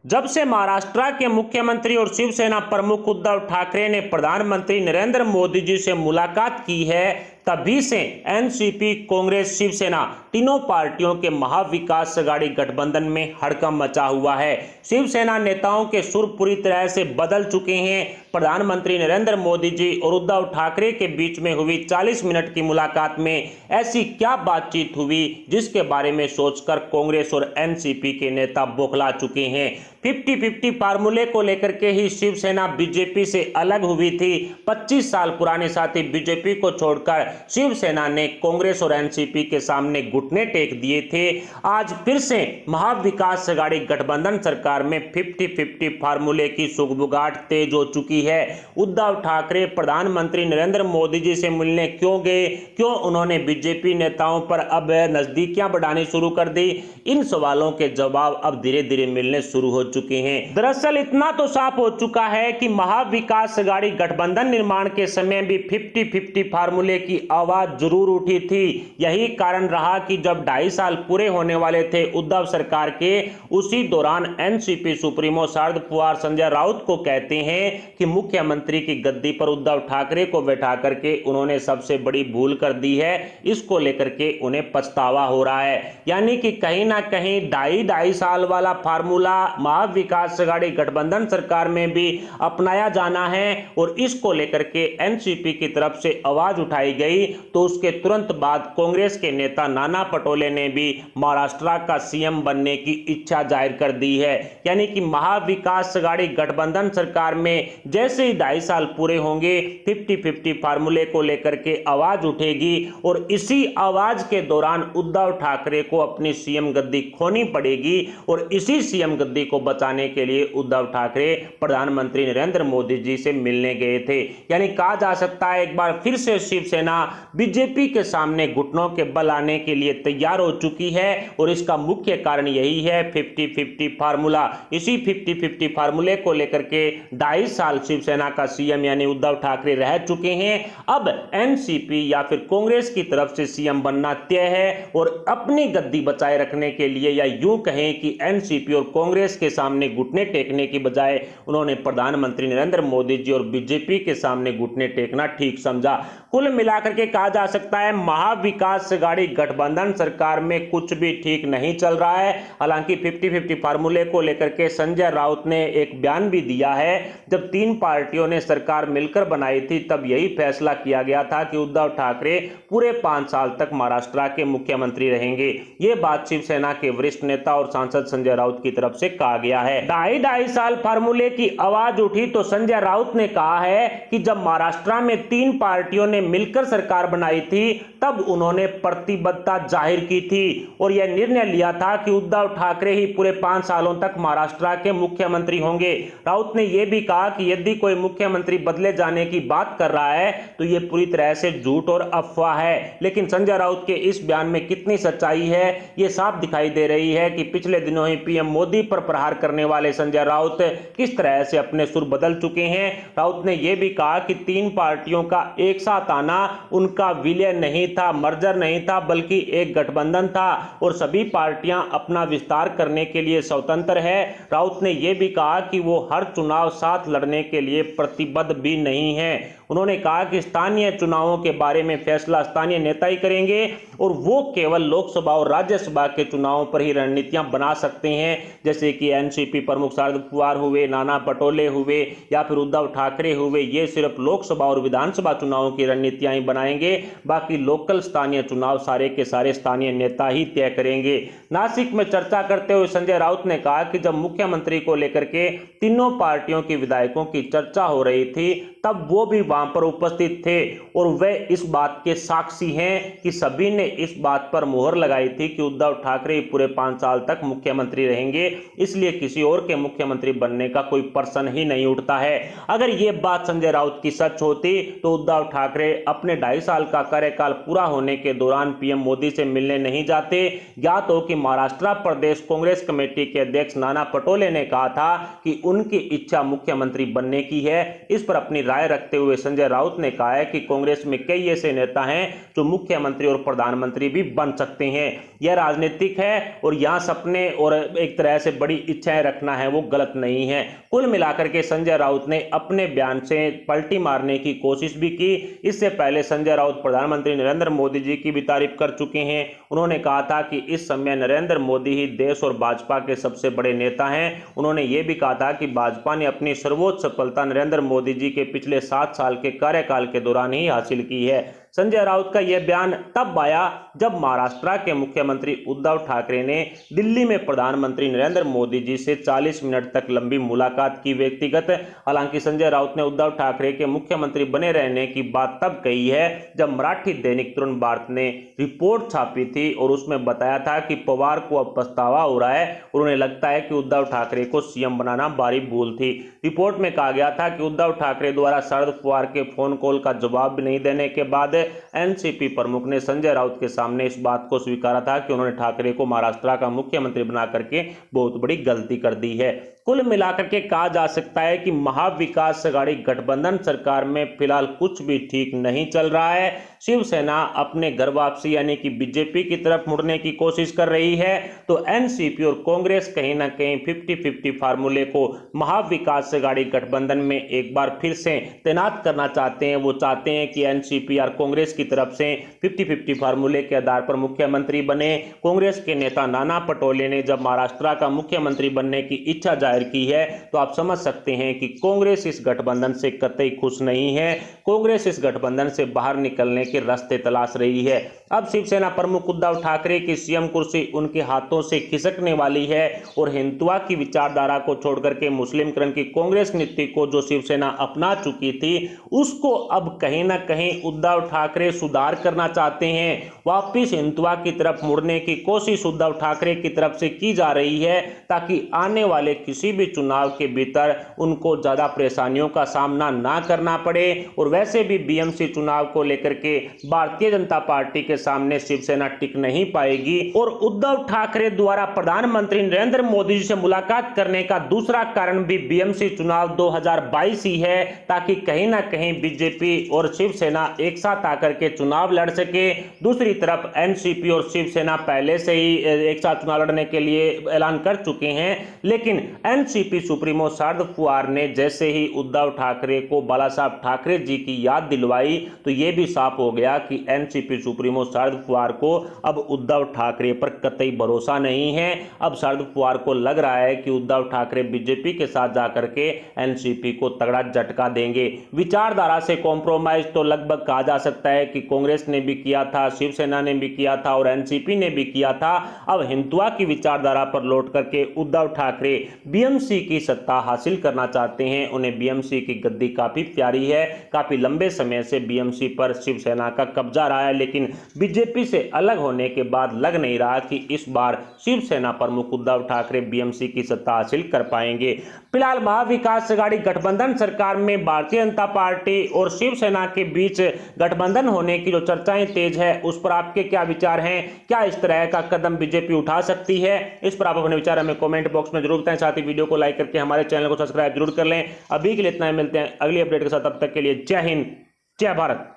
जब से महाराष्ट्र के मुख्यमंत्री और शिवसेना प्रमुख उद्धव ठाकरे ने प्रधानमंत्री नरेंद्र मोदी जी से मुलाकात की है, तभी से एनसीपी, कांग्रेस, शिवसेना तीनों पार्टियों के महाविकास अघाड़ी गठबंधन में हड़कंप मचा हुआ है। शिवसेना नेताओं के सुर पूरी तरह से बदल चुके हैं। प्रधानमंत्री नरेंद्र मोदी जी और उद्धव ठाकरे के बीच में हुई 40 मिनट की मुलाकात में ऐसी क्या बातचीत हुई जिसके बारे में सोचकर कांग्रेस और एनसीपी के नेता बौखला चुके हैं। 50-50 फार्मूले को लेकर के ही शिवसेना बीजेपी से अलग हुई थी। 25 साल पुराने साथी बीजेपी को छोड़कर शिवसेना ने कांग्रेस और एनसीपी के सामने घुटने टेक दिए थे। आज फिर से महाविकास अघाड़ी गठबंधन सरकार में 50-50 फार्मूले की सुगबुगाहट तेज हो चुकी है। उद्धव ठाकरे प्रधानमंत्री नरेंद्र मोदी जी से मिलने क्यों गए, क्यों उन्होंने बीजेपी नेताओं पर अब नजदीकियां बढ़ानी शुरू कर दी, इन सवालों के जवाब अब धीरे धीरे मिलने शुरू हो चुके हैं। दरअसल इतना तो साफ हो चुका है कि महाविकास अघाड़ी गठबंधन निर्माण के समय भी 50-50 फार्मूले की आवाज जरूर उठी थी। यही कारण रहा कि जब 2.5 साल पूरे होने वाले थे उद्धव सरकार के, उसी दौरान एनसीपी सुप्रीमो शरद पवार संजय राउत को कहते हैं कि मुख्यमंत्री की गद्दी पर उद्धव ठाकरे को बैठा करके उन्होंने सबसे बड़ी भूल कर दी है। इसको लेकर के उन्हें पछतावा हो रहा है। यानी कि कहीं ना कहीं 2.5 साल वाला फार्मूला महाविकास अघाड़ी गठबंधन सरकार में भी अपनाया जाना है और इसको लेकर के एनसीपी की तरफ से आवाज उठाई गई। तो उसके तुरंत बाद कांग्रेस के नेता नाना पटोले ने भी महाराष्ट्र का सीएम बनने की इच्छा जाहिर कर दी है। यानी कि महाविकास अघाड़ी गठबंधन सरकार में जैसे ही 2.5 साल पूरे होंगे 50-50 फार्मूले को लेकर के आवाज उठेगी और इसी आवाज के दौरान उद्धव ठाकरे को अपनी सीएम गद्दी खोनी पड़ेगी और इसी सीएम गद्दी को बचाने के लिए उद्धव ठाकरे प्रधानमंत्री नरेंद्र मोदी जी से मिलने गए थे। यानी कहा जा सकता है एक बार फिर से शिवसेना बीजेपी के सामने घुटनों के बल आने के लिए तैयार हो चुकी है और इसका मुख्य कारण यही है 50-50 फार्मूला। इसी 50-50 फार्मूले को लेकर के 2.5 साल शिवसेना का सीएम यानी उद्धव ठाकरे रह चुके हैं। अब एनसीपी या फिर कांग्रेस की तरफ से सीएम बनना तय है और अपनी गद्दी बचाए रखने के लिए, या यूं कहें कि एनसीपी और कांग्रेस के सामने घुटने टेकने की बजाय उन्होंने प्रधानमंत्री नरेंद्र मोदी जी और बीजेपी के सामने घुटने टेकना ठीक समझा। कुल मिलाकर के कहा जा सकता है महाविकास अघाड़ी गठबंधन सरकार में कुछ भी ठीक नहीं चल रहा है। हालांकि 50-50 फार्मूले को लेकर के संजय राउत ने एक बयान भी दिया है। जब 3 पार्टियों ने सरकार मिलकर बनाई थी तब यही फैसला किया गया था कि उद्धव ठाकरे पूरे 5 साल तक महाराष्ट्र के मुख्यमंत्री रहेंगे। यह बात शिवसेना के वरिष्ठ नेता और सांसद संजय राउत की तरफ से कहा गया है। 2.5 साल फार्मूले की आवाज उठी तो संजय राउत ने कहा है कि जब महाराष्ट्र में 3 पार्टियों ने मिलकर सरकार बनाई थी तब उन्होंने प्रतिबद्धता जाहिर की थी और यह निर्णय लिया था कि उद्धव ठाकरे ही पूरे 5 सालों तक महाराष्ट्र के मुख्यमंत्री होंगे। राउत ने यह भी कहा कि यदि कोई मुख्यमंत्री बदले जाने की बात कर रहा है तो यह पूरी तरह से झूठ और अफवाह है। लेकिन संजय राउत के इस बयान में कितनी सच्चाई है यह साफ दिखाई दे रही है कि पिछले दिनों ही पीएम मोदी पर प्रहार करने वाले संजय राउत किस तरह से अपने सुर बदल चुके हैं। राउत ने यह भी कहा कि 3 पार्टियों का एक साथ आना उनका विलय नहीं था, मर्जर नहीं था, बल्कि एक गठबंधन था और सभी पार्टियां अपना विस्तार करने के लिए स्वतंत्र है। राउत ने यह भी कहा कि वो हर चुनाव साथ लड़ने के लिए प्रतिबद्ध भी नहीं है। उन्होंने कहा कि स्थानीय चुनावों के बारे में फैसला स्थानीय नेता ही करेंगे और वो केवल लोकसभा और राज्यसभा के चुनावों पर ही रणनीतियां बना सकते हैं, जैसे कि एनसीपी प्रमुख शरद पवार हुए, नाना पटोले हुए या फिर उद्धव ठाकरे हुए। ये सिर्फ लोकसभा और विधानसभा चुनावों की रणनीतियां ही बनाएंगे, बाकी लोकल स्थानीय चुनाव सारे के सारे स्थानीय नेता ही तय करेंगे। नासिक में चर्चा करते हुए संजय राउत ने कहा कि जब मुख्यमंत्री को लेकर के तीनों पार्टियों के विधायकों की चर्चा हो रही थी तब वो भी वहां पर उपस्थित थे और वे इस बात के साक्षी हैं कि सभी ने इस बात पर मुहर लगाई थी कि उद्धव ठाकरे पूरे 5 साल तक मुख्यमंत्री रहेंगे, इसलिए किसी और के मुख्यमंत्री बनने का कोई प्रश्न ही नहीं उठता है। अगर ये बात संजय राउत की सच होती तो उद्धव ठाकरे अपने 2.5 साल का कार्यकाल पूरा होने के दौरान पीएम मोदी से मिलने नहीं जाते। ज्ञात हो कि महाराष्ट्र प्रदेश कांग्रेस कमेटी के अध्यक्ष नाना पटोले ने कहा था कि उनकी इच्छा मुख्यमंत्री बनने की है। इस पर अपनी राय रखते हुए संजय राउत ने कहा है कि कांग्रेस में कई ऐसे नेता हैं जो मुख्यमंत्री और प्रधानमंत्री प्रधानमंत्री भी बन सकते हैं। यह राजनीतिक है और यहाँ सपने और एक तरह से बड़ी इच्छाएं रखना है वो गलत नहीं है। कुल मिलाकर के संजय राउत ने अपने बयान से पलटी मारने की कोशिश भी की। इससे पहले संजय राउत प्रधानमंत्री नरेंद्र मोदी जी की भी तारीफ कर चुके हैं। उन्होंने कहा था कि इस समय नरेंद्र मोदी ही देश और भाजपा के सबसे बड़े नेता हैं। उन्होंने ये भी कहा था कि भाजपा ने अपनी सर्वोच्च सफलता नरेंद्र मोदी जी के पिछले 7 साल के कार्यकाल के दौरान ही हासिल की है। संजय राउत का यह बयान तब आया जब महाराष्ट्र के मुख्यमंत्री उद्धव ठाकरे ने दिल्ली में प्रधानमंत्री नरेंद्र मोदी जी से 40 मिनट तक लंबी मुलाकात की व्यक्तिगत। हालांकि संजय राउत ने उद्धव ठाकरे के मुख्यमंत्री बने रहने की बात तब कही है जब मराठी दैनिक तरुण भारत ने रिपोर्ट छापी थी और उसमें बताया था कि पवार को अब पछतावा हो रहा है और उन्हें लगता है कि उद्धव ठाकरे को सीएम बनाना भारी भूल थी। रिपोर्ट में कहा गया था कि उद्धव ठाकरे द्वारा शरद पवार के फोन कॉल का जवाब भी नहीं देने के बाद एनसीपी प्रमुख ने संजय राउत के सामने इस बात को स्वीकारा था कि उन्होंने ठाकरे को महाराष्ट्र का मुख्यमंत्री बना करके बहुत बड़ी गलती कर दी है। कुल मिलाकर के कहा जा सकता है कि महाविकास अघाड़ी गठबंधन सरकार में फिलहाल कुछ भी ठीक नहीं चल रहा है। शिवसेना अपने घर वापसी यानी कि बीजेपी की तरफ मुड़ने की कोशिश कर रही है, तो एनसीपी और कांग्रेस कहीं ना कहीं 50-50 फार्मूले को महाविकास अघाड़ी गठबंधन में एक बार फिर से तैनात करना चाहते हैं। वो चाहते हैं कि एनसीपी और कांग्रेस की तरफ से 50-50 फार्मूले के आधार पर मुख्यमंत्री बने। कांग्रेस के नेता नाना पटोले ने जब महाराष्ट्र का मुख्यमंत्री बनने की इच्छा जाहिर की है तो आप समझ सकते हैं कि कांग्रेस इस गठबंधन से कतई खुश नहीं है। कांग्रेस इस गठबंधन से बाहर निकलने के रास्ते तलाश रही है। अब शिवसेना प्रमुख उद्धव ठाकरे की सीएम कुर्सी उनके हाथों से खिसकने वाली है और हिंदुत्व की विचारधारा को छोड़कर के मुस्लिमकरण की कांग्रेस नीति को जो शिवसेना अपना चुकी थी उसको अब कहीं ना कहीं उद्धव ठाकरे सुधार करना चाहते हैं। वापिस हिंदुत्व की तरफ मुड़ने की कोशिश उद्धव ठाकरे की तरफ से की जा रही है ताकि आने वाले किसी भी चुनाव के भीतर उनको ज्यादा परेशानियों का सामना ना करना पड़े। और वैसे भी बीएमसी चुनाव को लेकर के भारतीय जनता पार्टी के सामने शिवसेना टिक नहीं पाएगी। और उद्धव ठाकरे द्वारा प्रधानमंत्री नरेंद्र मोदी जी से मुलाकात करने का दूसरा कारण भी बीएमसी चुनाव 2022 ही है ताकि कहीं ना कहीं बीजेपी और शिवसेना एक साथ आकर के चुनाव लड़ सके। दूसरी तरफ एनसीपी और शिवसेना पहले से ही एक साथ चुनाव लड़ने के लिए ऐलान कर चुके हैं, लेकिन एनसीपी सुप्रीमो शरद पवार ने जैसे ही उद्धव ठाकरे को बाला साहब ठाकरे जी की याद दिलवाई तो यह भी साफ हो गया कि एनसीपी सुप्रीमो शरद पवार को अब उद्धव ठाकरे पर कतई भरोसा नहीं है। अब शरद पवार को लग रहा है कि उद्धव ठाकरे बीजेपी के साथ जाकर के एनसीपी को तगड़ा झटका देंगे। विचारधारा से कॉम्प्रोमाइज तो लगभग कहा जा सकता है कि कांग्रेस ने भी किया था, शिवसेना ने भी किया था और एनसीपी ने भी किया था। अब हिंदुत्व की विचारधारा पर लौट करके उद्धव ठाकरे बीएमसी की सत्ता हासिल करना चाहते हैं। उन्हें बीएमसी की गद्दी काफी प्यारी है। काफी लंबे समय से बीएमसी पर शिवसेना का कब्जा रहा है, लेकिन बीजेपी से अलग होने के बाद लग नहीं रहा कि इस बार शिवसेना प्रमुख उद्धव ठाकरे बीएमसी की सत्ता हासिल कर पाएंगे। फिलहाल महाविकास अघाड़ी गठबंधन सरकार में भारतीय जनता पार्टी और शिवसेना के बीच गठबंधन होने की जो चर्चाएं तेज है उस पर आपके क्या विचार हैं? क्या इस तरह का कदम बीजेपी उठा सकती है? इस पर आप अपने विचार हमें कमेंट बॉक्स में जरूर बताएं। साथ ही वीडियो को लाइक करके हमारे चैनल को सब्सक्राइब जरूर कर लें। अभी के लिए इतना ही, मिलते हैं अगली अपडेट के साथ। तब तक के लिए जय हिंद, जय भारत।